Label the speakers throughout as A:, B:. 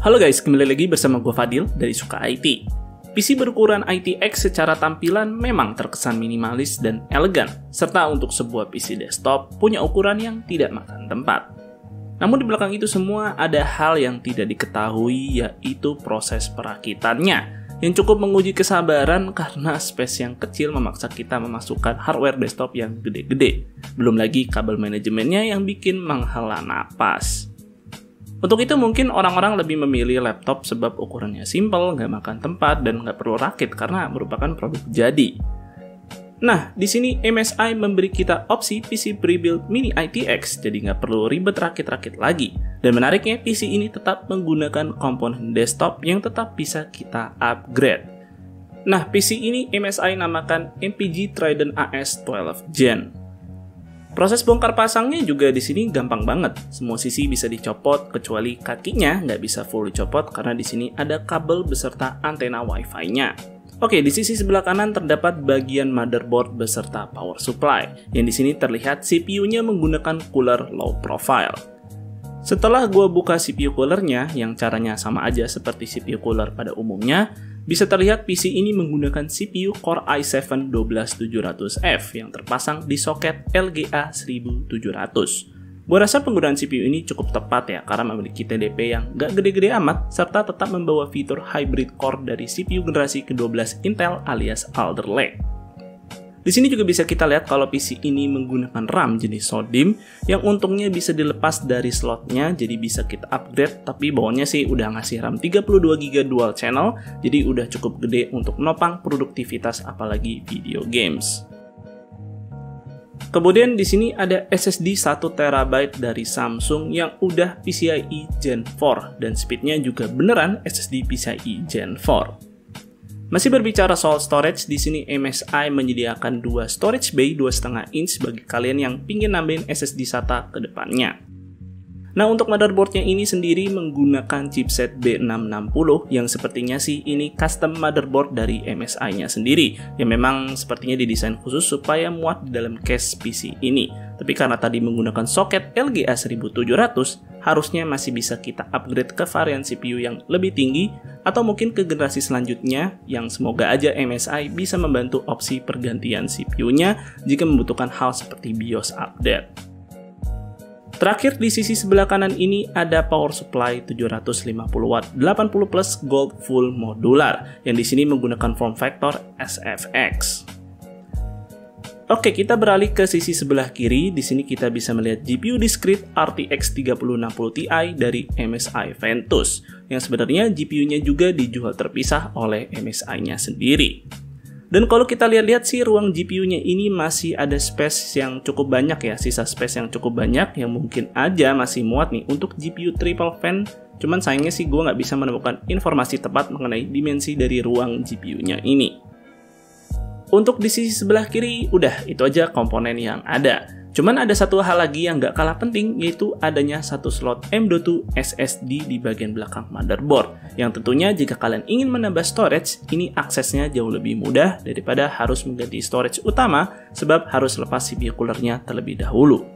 A: Halo guys, kembali lagi bersama gue Fadil dari Suka IT. PC berukuran ITX secara tampilan memang terkesan minimalis dan elegan, serta untuk sebuah PC desktop punya ukuran yang tidak makan tempat. Namun di belakang itu semua ada hal yang tidak diketahui, yaitu proses perakitannya, yang cukup menguji kesabaran karena space yang kecil memaksa kita memasukkan hardware desktop yang gede-gede. Belum lagi kabel manajemennya yang bikin menghela napas. Untuk itu mungkin orang-orang lebih memilih laptop sebab ukurannya simple, nggak makan tempat, dan nggak perlu rakit karena merupakan produk jadi. Nah, di sini MSI memberi kita opsi PC pre-built mini ITX, jadi nggak perlu ribet rakit-rakit lagi. Dan menariknya, PC ini tetap menggunakan komponen desktop yang tetap bisa kita upgrade. Nah, PC ini MSI namakan MPG Trident AS 12 Gen. Proses bongkar pasangnya juga di sini gampang banget. Semua sisi bisa dicopot, kecuali kakinya nggak bisa full dicopot karena di sini ada kabel beserta antena Wi-Fi-nya. Oke, di sisi sebelah kanan terdapat bagian motherboard beserta power supply, yang di sini terlihat CPU-nya menggunakan cooler low profile. Setelah gue buka CPU coolernya, yang caranya sama aja seperti CPU cooler pada umumnya, bisa terlihat PC ini menggunakan CPU Core i7 12700F yang terpasang di soket LGA 1700. Gua rasa penggunaan CPU ini cukup tepat ya, karena memiliki TDP yang gak gede-gede amat, serta tetap membawa fitur hybrid core dari CPU generasi ke-12 Intel alias Alder Lake. Di sini juga bisa kita lihat kalau PC ini menggunakan RAM jenis SODIMM yang untungnya bisa dilepas dari slotnya, jadi bisa kita upgrade, tapi bawaannya sih udah ngasih RAM 32GB dual channel, jadi udah cukup gede untuk menopang produktivitas apalagi video games. Kemudian di sini ada SSD 1TB dari Samsung yang udah PCIe Gen 4 dan speednya juga beneran SSD PCIe Gen 4. Masih berbicara soal storage, di sini MSI menyediakan dua storage bay 2,5 inch bagi kalian yang pingin nambahin SSD SATA ke depannya. Nah, untuk motherboardnya ini sendiri menggunakan chipset B660 yang sepertinya sih ini custom motherboard dari MSI-nya sendiri, yang memang sepertinya didesain khusus supaya muat di dalam case PC ini. Tapi karena tadi menggunakan soket LGA 1700, harusnya masih bisa kita upgrade ke varian CPU yang lebih tinggi atau mungkin ke generasi selanjutnya yang semoga aja MSI bisa membantu opsi pergantian CPU-nya jika membutuhkan hal seperti BIOS update. Terakhir di sisi sebelah kanan ini ada power supply 750W 80 plus gold full modular yang di sini menggunakan form factor SFX. Oke, kita beralih ke sisi sebelah kiri. Di sini kita bisa melihat GPU discrete RTX 3060 Ti dari MSI Ventus, yang sebenarnya GPU-nya juga dijual terpisah oleh MSI-nya sendiri. Dan kalau kita lihat-lihat sih, ruang GPU-nya ini masih ada space yang cukup banyak ya, sisa space yang cukup banyak yang mungkin aja masih muat nih untuk GPU triple fan. Cuman sayangnya sih gue nggak bisa menemukan informasi tepat mengenai dimensi dari ruang GPU-nya ini. Untuk di sisi sebelah kiri, udah itu aja komponen yang ada. Cuman ada satu hal lagi yang nggak kalah penting, yaitu adanya satu slot M.2 SSD di bagian belakang motherboard. Yang tentunya jika kalian ingin menambah storage, ini aksesnya jauh lebih mudah daripada harus mengganti storage utama, sebab harus lepas CPU coolernya terlebih dahulu.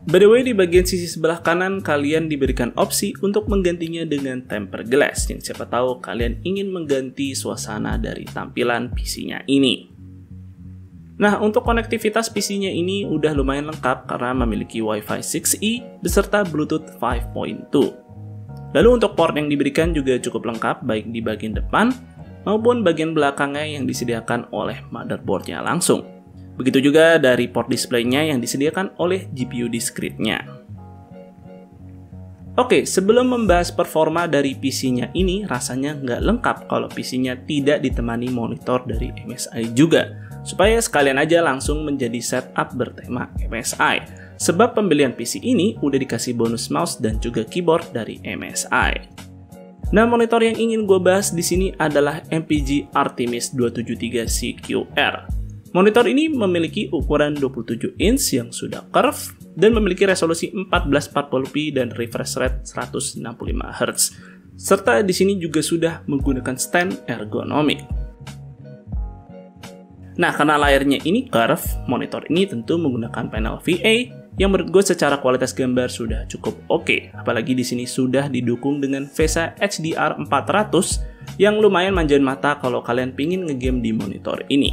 A: By the way, di bagian sisi sebelah kanan, kalian diberikan opsi untuk menggantinya dengan tempered glass, yang siapa tahu kalian ingin mengganti suasana dari tampilan PC-nya ini. Nah, untuk konektivitas PC-nya ini udah lumayan lengkap karena memiliki Wi-Fi 6E beserta Bluetooth 5.2. Lalu untuk port yang diberikan juga cukup lengkap baik di bagian depan maupun bagian belakangnya yang disediakan oleh motherboardnya langsung. Begitu juga dari port display-nya yang disediakan oleh GPU discrete-nya. Oke, sebelum membahas performa dari PC-nya ini, rasanya nggak lengkap kalau PC-nya tidak ditemani monitor dari MSI juga. Supaya sekalian aja langsung menjadi setup bertema MSI. Sebab pembelian PC ini udah dikasih bonus mouse dan juga keyboard dari MSI. Nah, monitor yang ingin gue bahas di sini adalah MPG Artemis 273 CQR. Monitor ini memiliki ukuran 27 inch yang sudah curve dan memiliki resolusi 1440p dan refresh rate 165 Hz. Serta di sini juga sudah menggunakan stand ergonomik. Nah, karena layarnya ini curve, monitor ini tentu menggunakan panel VA yang menurut gue secara kualitas gambar sudah cukup oke. Apalagi di sini sudah didukung dengan VESA HDR 400 yang lumayan manjain mata kalau kalian pingin ngegame di monitor ini.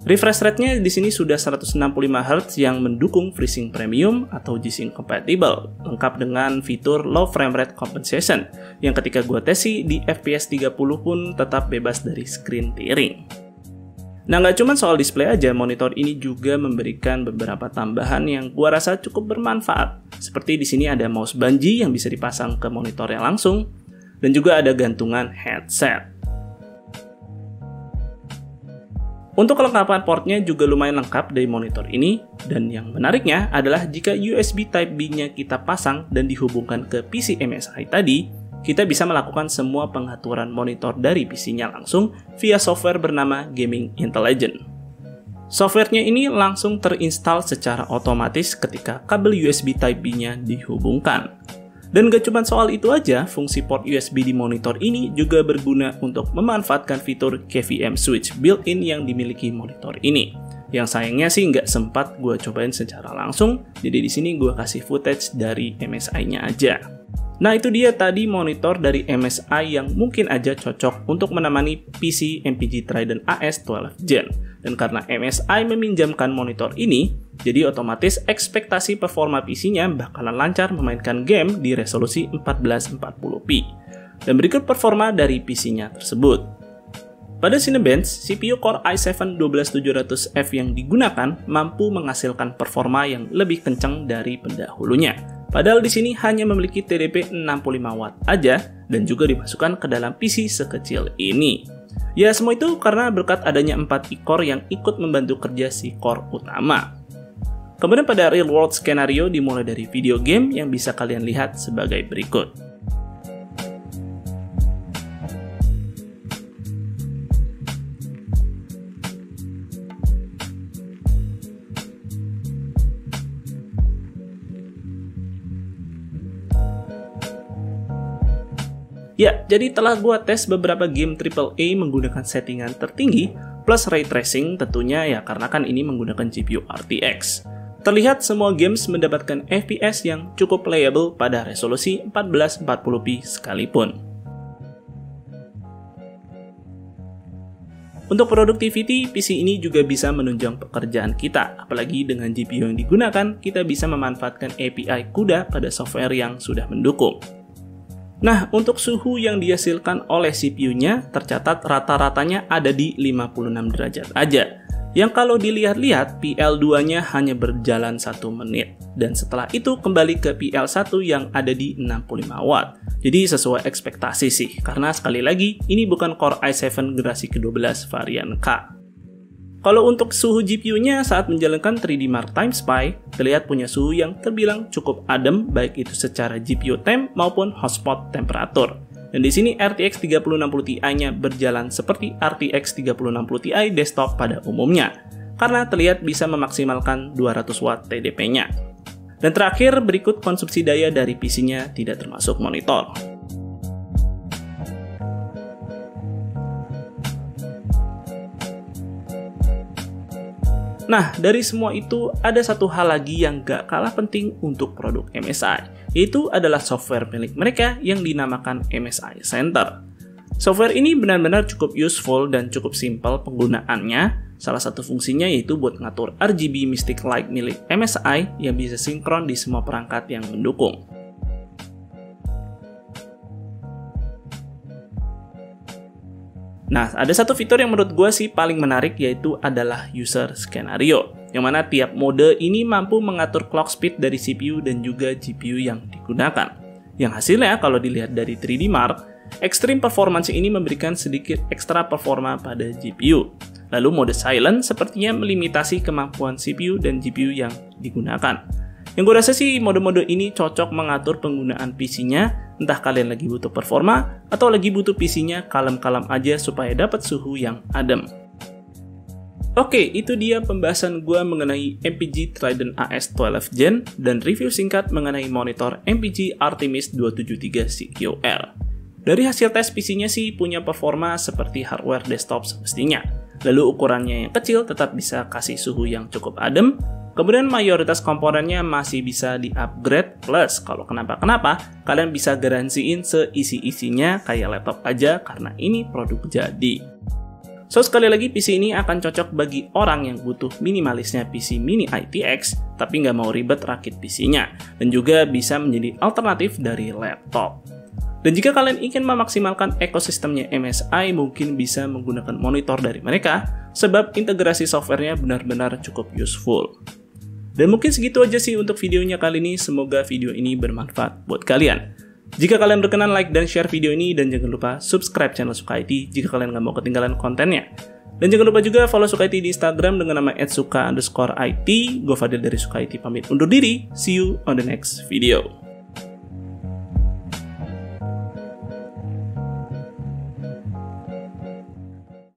A: Refresh rate-nya di sini sudah 165 Hz yang mendukung FreeSync Premium atau G-Sync compatible, lengkap dengan fitur low frame rate compensation yang ketika gue tes di FPS 30 pun tetap bebas dari screen tearing. Nah, nggak cuma soal display aja, monitor ini juga memberikan beberapa tambahan yang gua rasa cukup bermanfaat. Seperti di sini ada mouse bungee yang bisa dipasang ke monitornya langsung, dan juga ada gantungan headset. Untuk kelengkapan portnya juga lumayan lengkap dari monitor ini, dan yang menariknya adalah jika USB Type-B-nya kita pasang dan dihubungkan ke PC MSI tadi, kita bisa melakukan semua pengaturan monitor dari PC-nya langsung via software bernama Gaming Intelligence. Softwarenya ini langsung terinstall secara otomatis ketika kabel USB Type-B-nya dihubungkan. Dan gak cuma soal itu aja, fungsi port USB di monitor ini juga berguna untuk memanfaatkan fitur KVM Switch built-in yang dimiliki monitor ini. Yang sayangnya sih nggak sempat gue cobain secara langsung, jadi di sini gue kasih footage dari MSI-nya aja. Nah, itu dia tadi monitor dari MSI yang mungkin aja cocok untuk menemani PC MPG Trident AS 12 Gen. Dan karena MSI meminjamkan monitor ini, jadi otomatis ekspektasi performa PC-nya bakalan lancar memainkan game di resolusi 1440p. Dan berikut performa dari PC-nya tersebut. Pada Cinebench, CPU Core i7-12700F yang digunakan mampu menghasilkan performa yang lebih kencang dari pendahulunya. Padahal di sini hanya memiliki TDP 65 Watt aja dan juga dimasukkan ke dalam PC sekecil ini. Ya, semua itu karena berkat adanya 4 e-core yang ikut membantu kerja si core utama. Kemudian pada real world skenario dimulai dari video game yang bisa kalian lihat sebagai berikut. Ya, jadi telah gua tes beberapa game AAA menggunakan settingan tertinggi plus ray tracing tentunya ya karena kan ini menggunakan GPU RTX. Terlihat semua games mendapatkan FPS yang cukup playable pada resolusi 1440p sekalipun. Untuk productivity, PC ini juga bisa menunjang pekerjaan kita, apalagi dengan GPU yang digunakan, kita bisa memanfaatkan API CUDA pada software yang sudah mendukung. Nah, untuk suhu yang dihasilkan oleh CPU-nya tercatat rata-ratanya ada di 56 derajat aja. Yang kalau dilihat-lihat, PL2-nya hanya berjalan 1 menit. Dan setelah itu kembali ke PL1 yang ada di 65 Watt. Jadi sesuai ekspektasi sih, karena sekali lagi, ini bukan Core i7 generasi ke-12 varian K. Kalau untuk suhu GPU-nya saat menjalankan 3D Mark Time Spy, terlihat punya suhu yang terbilang cukup adem baik itu secara GPU temp maupun hotspot temperatur. Dan di sini RTX 3060 Ti-nya berjalan seperti RTX 3060 Ti desktop pada umumnya, karena terlihat bisa memaksimalkan 200 Watt TDP-nya. Dan terakhir, berikut konsumsi daya dari PC-nya tidak termasuk monitor. Nah, dari semua itu, ada satu hal lagi yang gak kalah penting untuk produk MSI, yaitu adalah software milik mereka yang dinamakan MSI Center. Software ini benar-benar cukup useful dan cukup simpel penggunaannya. Salah satu fungsinya yaitu buat ngatur RGB Mystic Light milik MSI yang bisa sinkron di semua perangkat yang mendukung. Nah, ada satu fitur yang menurut gue sih paling menarik yaitu adalah user skenario, yang mana tiap mode ini mampu mengatur clock speed dari CPU dan juga GPU yang digunakan. Yang hasilnya kalau dilihat dari 3D Mark, Extreme Performance ini memberikan sedikit ekstra performa pada GPU. Lalu mode silent sepertinya melimitasi kemampuan CPU dan GPU yang digunakan. Yang gue rasa sih mode-mode ini cocok mengatur penggunaan PC-nya, entah kalian lagi butuh performa atau lagi butuh PC-nya kalem-kalem aja supaya dapat suhu yang adem. Oke, itu dia pembahasan gue mengenai MPG Trident AS 12 Gen dan review singkat mengenai monitor MPG Artemis 273 CQL. Dari hasil tes PC-nya sih punya performa seperti hardware desktop semestinya. Lalu ukurannya yang kecil tetap bisa kasih suhu yang cukup adem. Kemudian mayoritas komponennya masih bisa di-upgrade, plus kalau kenapa-kenapa, kalian bisa garansiin seisi-isinya kayak laptop aja karena ini produk jadi. So, sekali lagi PC ini akan cocok bagi orang yang butuh minimalisnya PC mini ITX, tapi nggak mau ribet rakit PC-nya, dan juga bisa menjadi alternatif dari laptop. Dan jika kalian ingin memaksimalkan ekosistemnya MSI, mungkin bisa menggunakan monitor dari mereka, sebab integrasi softwarenya benar-benar cukup useful. Dan mungkin segitu aja sih untuk videonya kali ini, semoga video ini bermanfaat buat kalian. Jika kalian berkenan, like dan share video ini, dan jangan lupa subscribe channel Suka IT jika kalian nggak mau ketinggalan kontennya. Dan jangan lupa juga follow Suka IT di Instagram dengan nama @suka_it. Gue Fadil dari Suka IT pamit undur diri, see you on the next video.